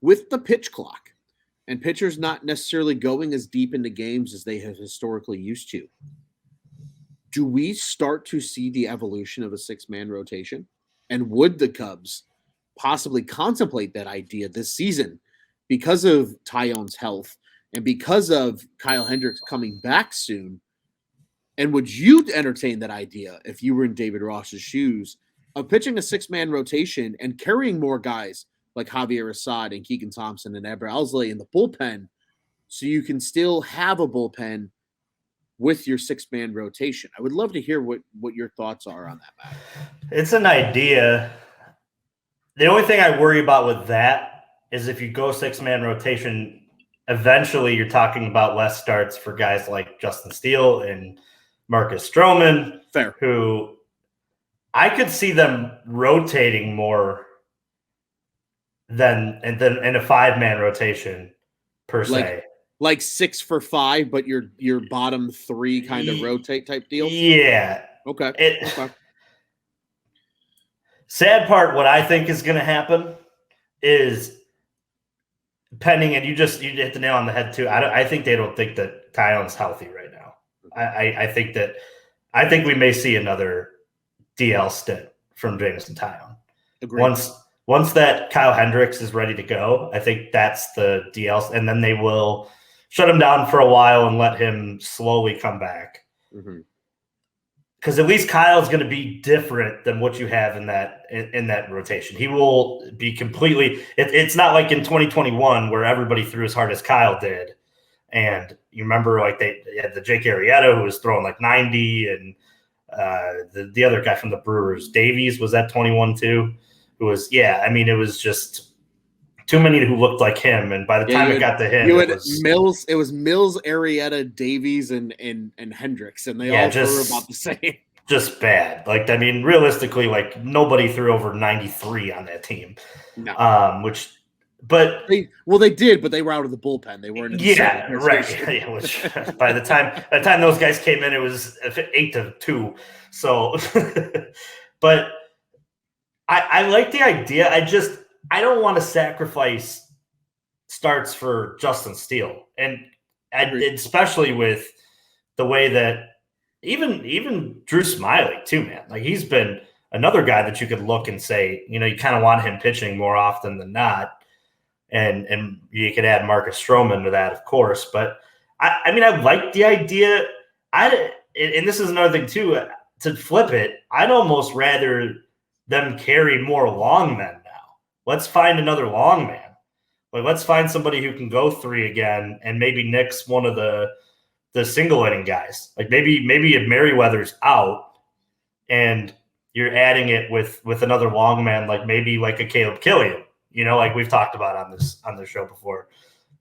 with the pitch clock and pitchers not necessarily going as deep into games as they have historically used to, do we start to see the evolution of a six-man rotation? And would the Cubs possibly contemplate that idea this season because of Tyone's health and because of Kyle Hendricks coming back soon? And would you entertain that idea if you were in David Ross's shoes of pitching a six-man rotation and carrying more guys like Javier Assad and Keegan Thompson and Eber Alzolay in the bullpen so you can still have a bullpen with your six-man rotation? I would love to hear what your thoughts are on that matter. It's an idea. The only thing I worry about with that is if you go six-man rotation, eventually you're talking about less starts for guys like Justin Steele and Marcus Stroman, Fair. Who I could see them rotating more than in a five-man rotation per se. Like 6 for 5, but your bottom 3 kind of rotate type deal? Yeah. Okay. Okay. Sad part, what I think is going to happen is pending, and you hit the nail on the head too. I think they don't think that Tyone's healthy right now. I think we may see another DL stint from Jameson Tyone. Agreed. Once that Kyle Hendricks is ready to go, I think that's the DL, and then they will shut him down for a while and let him slowly come back. Mm-hmm. Because at least Kyle's going to be different than what you have in that rotation. He will be completely – it's not like in 2021 where everybody threw as hard as Kyle did. And you remember like they had the Jake Arrieta who was throwing like 90, and the other guy from the Brewers, Davies, was that 21 too? Who was – it was just – too many who looked like him, and by the time it got to him, it was Mills, Arrieta, Davies, and Hendricks, and they all threw about the same. Just bad. Realistically, like nobody threw over 93 on that team. No. They did, but they were out of the bullpen. They weren't. Right. Yeah, which by the time those guys came in, it was 8-2. So, but I like the idea. I don't want to sacrifice starts for Justin Steele, and especially with the way that even Drew Smyly too, man. Like he's been another guy that you could look and say, you kind of want him pitching more often than not, and you could add Marcus Stroman to that, of course. But I like the idea. And this is another thing too. To flip it, I'd almost rather them carry more long men. Let's find another long man. Like, let's find somebody who can go 3 again and maybe nix one of the single inning guys. Like maybe if Merriweather's out and you're adding it with another long man, like maybe like a Caleb Killian, like we've talked about on this show before,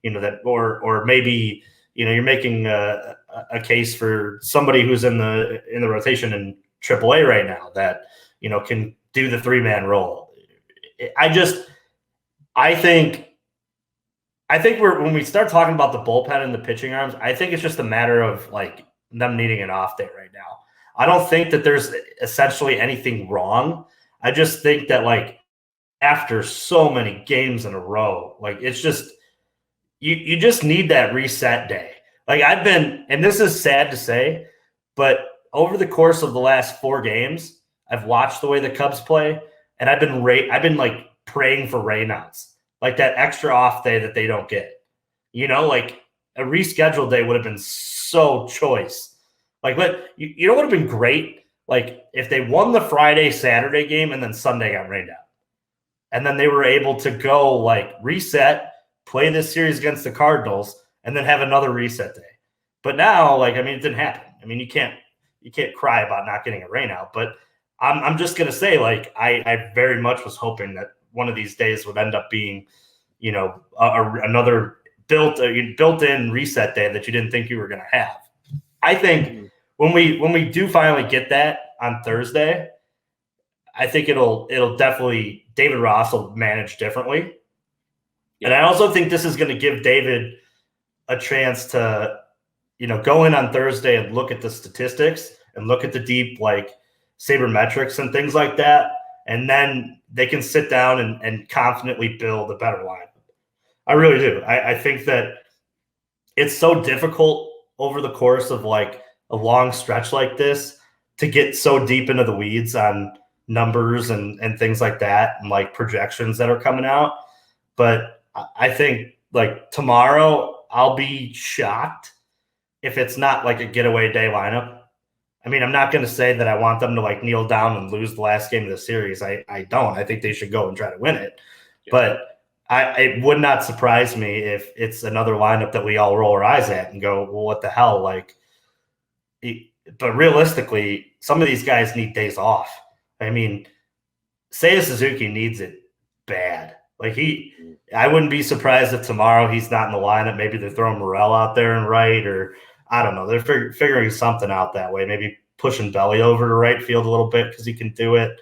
that, or maybe, you're making a case for somebody who's in the rotation in AAA right now that, can do the 3-man role. I think when we start talking about the bullpen and the pitching arms, I think it's just a matter of like them needing an off day right now. I don't think that there's essentially anything wrong. I just think that like after so many games in a row, like it's just you just need that reset day. Like and this is sad to say, but over the course of the last 4 games, I've watched the way the Cubs play. And I've been like praying for rainouts, like that extra off day that they don't get. Like a rescheduled day would have been so choice. Like, you know what would have been great? Like if they won the Friday, Saturday game and then Sunday got rained out. And then they were able to go like reset, play this series against the Cardinals, and then have another reset day. But now, it didn't happen. You can't cry about not getting a rainout, but I'm just going to say, like, I very much was hoping that one of these days would end up being, another built-in reset day that you didn't think you were going to have. I think when we do finally get that on Thursday, I think it'll definitely – David Ross will manage differently. Yeah. And I also think this is going to give David a chance to, go in on Thursday and look at the statistics and look at the deep, sabermetrics and things like that, and then they can sit down and confidently build a better lineup. I really do. I think that it's so difficult over the course of like a long stretch like this to get so deep into the weeds on numbers and things like that and like projections that are coming out. But I think like tomorrow I'll be shocked if it's not like a getaway day lineup. I mean, I'm not going to say that I want them to like kneel down and lose the last game of the series. I don't. I think they should go and try to win it. Yeah. But it would not surprise me if it's another lineup that we all roll our eyes at and go, well, what the hell? Like, but realistically, some of these guys need days off. I mean, Seiya Suzuki needs it bad. Like I wouldn't be surprised if tomorrow he's not in the lineup. Maybe they're throwing Morel out there and right, or I don't know. They're figuring something out that way. Maybe pushing Belly over to right field a little bit because he can do it.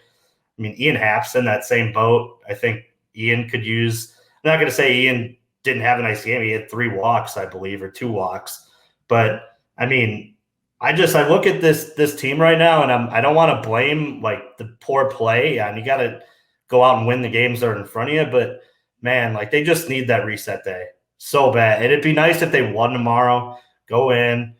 I mean, Ian Happ's in that same boat. I think Ian could use – I'm not going to say Ian didn't have a nice game. He had 3 walks, I believe, or 2 walks. But, I mean, I look at this team right now, and I don't want to blame, like, the poor play. And you got to go out and win the games that are in front of you. But, man, like, they just need that reset day so bad. And it'd be nice if they won tomorrow, go in,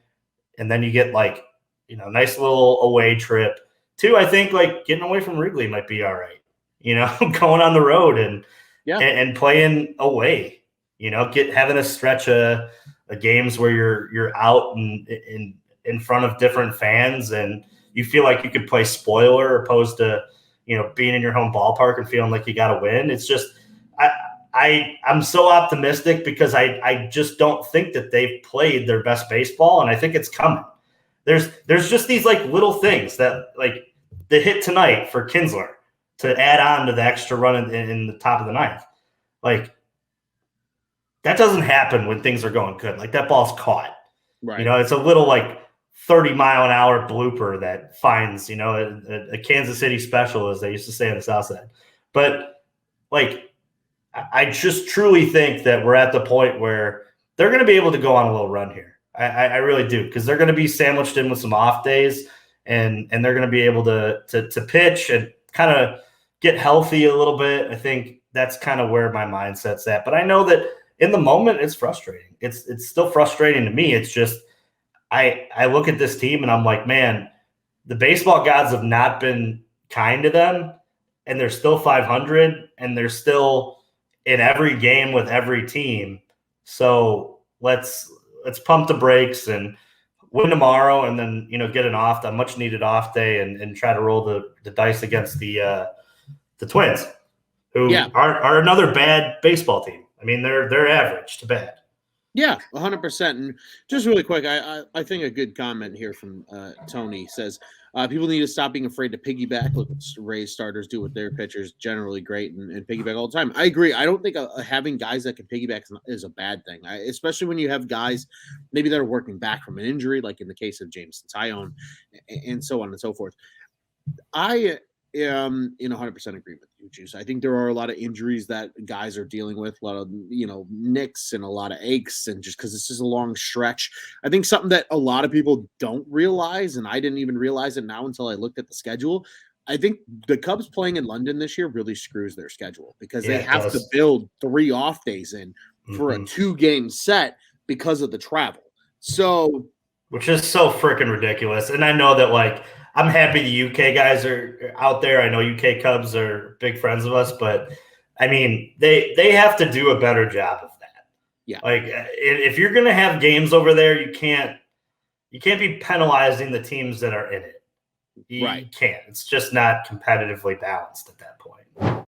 and then you get, like, you know, nice little away trip. 2, I think like getting away from Wrigley might be all right. You know, going on the road and playing away. You know, having a stretch of games where you're out and in front of different fans and you feel like you could play spoiler opposed to, you know, being in your home ballpark and feeling like you got to win. It's just I'm so optimistic because I just don't think that they've played their best baseball, and I think it's coming. There's just these like little things that like the hit tonight for Kinsler to add on to the extra run in the top of the 9th. Like that doesn't happen when things are going good. Like that ball's caught. Right. You know, it's a little like 30-mile-an-hour blooper that finds, you know, a Kansas City special, as they used to say on the South Side. But like I just truly think that we're at the point where they're going to be able to go on a little run here. I really do, because they're going to be sandwiched in with some off days, and they're going to be able to pitch and kind of get healthy a little bit. I think that's kind of where my mindset's at. But I know that in the moment, it's frustrating. It's still frustrating to me. It's just I look at this team and I'm like, man, the baseball gods have not been kind to them, and they're still 500, and they're still in every game with every team. So let's pump the brakes and win tomorrow, and then, you know, get a much needed off day and try to roll the dice against the Twins, who are another bad baseball team. I mean, they're average to bad. Yeah, 100%. And just really quick, I think a good comment here from Tony says, people need to stop being afraid to piggyback. Look what Rays starters do with their pitchers, generally great, and piggyback all the time. I agree. I don't think having guys that can piggyback is a bad thing, especially when you have guys maybe that are working back from an injury, like in the case of Jameson Tyone, and so on and so forth. I am in 100% agreement with you, Juice. I think there are a lot of injuries that guys are dealing with, a lot of, you know, nicks and a lot of aches, and just because it's just a long stretch. I think something that a lot of people don't realize, and I didn't even realize it now until I looked at the schedule, I think the Cubs playing in London this year really screws their schedule, because they have to build 3 off days in for a 2-game set because of the travel. So, which is so freaking ridiculous. And I know that, like, I'm happy the UK guys are out there. I know UK Cubs are big friends of us, but I mean, they have to do a better job of that. Yeah. Like, if you're going to have games over there, you can't be penalizing the teams that are in it. You can't. It's just not competitively balanced at that point.